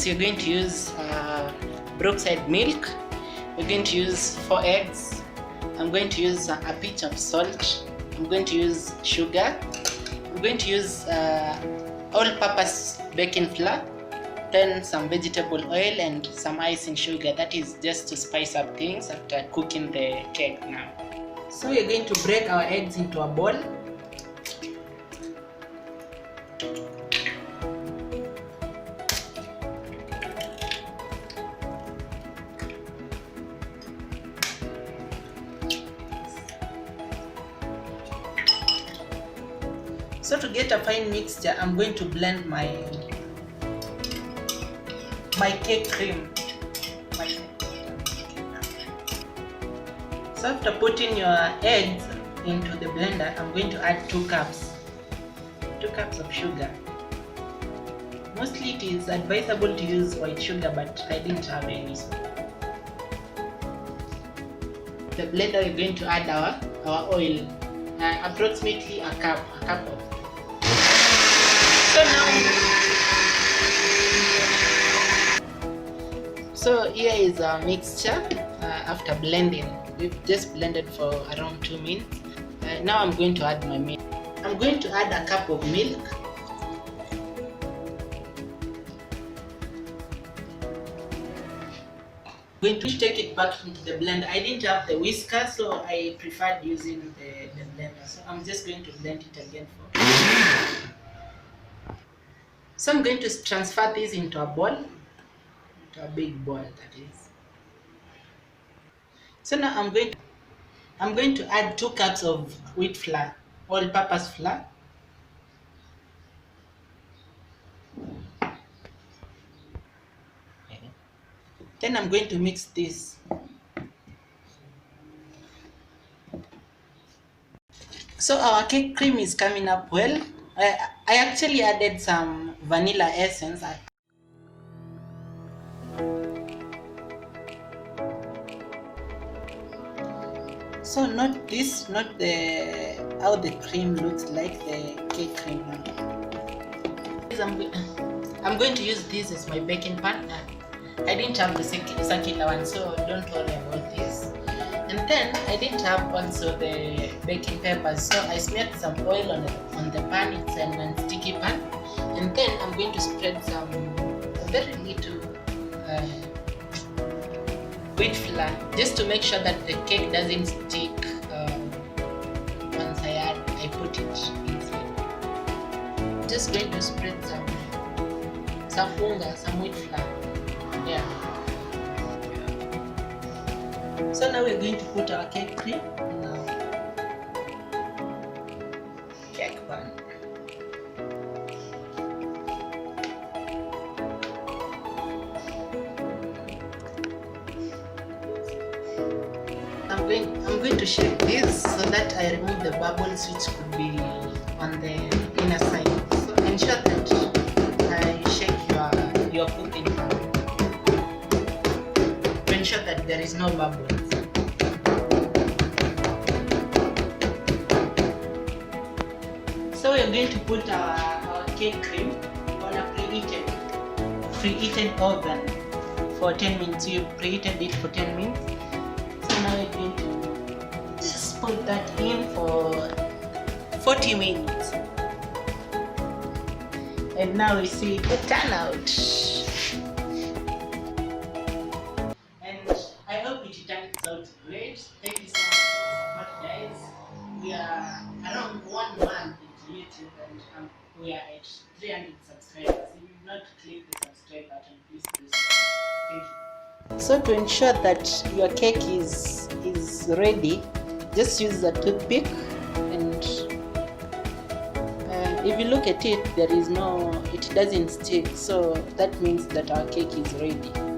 You're going to use brookside milk. We're going to use 4 eggs. I'm going to use a pinch of salt. I'm going to use sugar. I'm going to use all-purpose baking flour, then some vegetable oil and some icing sugar. That is just to spice up things after cooking the cake now. So we're going to break our eggs into a bowl. So to get a fine mixture, I'm going to blend my cake cream. So after putting your eggs into the blender, I'm going to add 2 cups of sugar. Mostly it is advisable to use white sugar, but I didn't have any. So the blender, we're going to add our oil, approximately a cup of. So here is our mixture after blending. We've just blended for around 2 minutes. Now I'm going to add my milk. I'm going to add a cup of milk. I'm going to take it back into the blender. I didn't have the whisker, so I preferred using the blender. So I'm just going to blend it again. So I'm going to transfer this into a bowl, into a big bowl, that is. So now I'm going to add 2 cups of wheat flour, all-purpose flour. Then I'm going to mix this. So our cake cream is coming up well. I actually added some vanilla essence. So not how the cream looks like, the cake cream. I'm going to use this as my baking pan. I didn't have the circular one, so don't worry about this. And then I didn't have also the baking papers, so I smeared some oil on the pan. It's a non-sticky pan. And then I'm going to spread some very little wheat flour, just to make sure that the cake doesn't stick once I put it inside. Just going to spread some wheat flour. Yeah. So now we're going to put our cake cream in our cake pan. I'm going to shake this so that I remove the bubbles which could be on the inner side. So ensure that you shake your cooking pan to ensure that there is no bubbles. So we're going to put our cake cream on a preheated oven for 10 minutes. You preheated it for 10 minutes. So now we're going to just put that in for 40 minutes. And now we see the turnout. And I hope it turns out great. Thank you so much for support, guys. We are around 1 month into YouTube and we are at 300 subscribers. If you've not clicked the subscribe button, please do so. Thank you. So to ensure that your cake is ready, just use a toothpick and If you look at it, there is no, it doesn't stick, so that means that our cake is ready.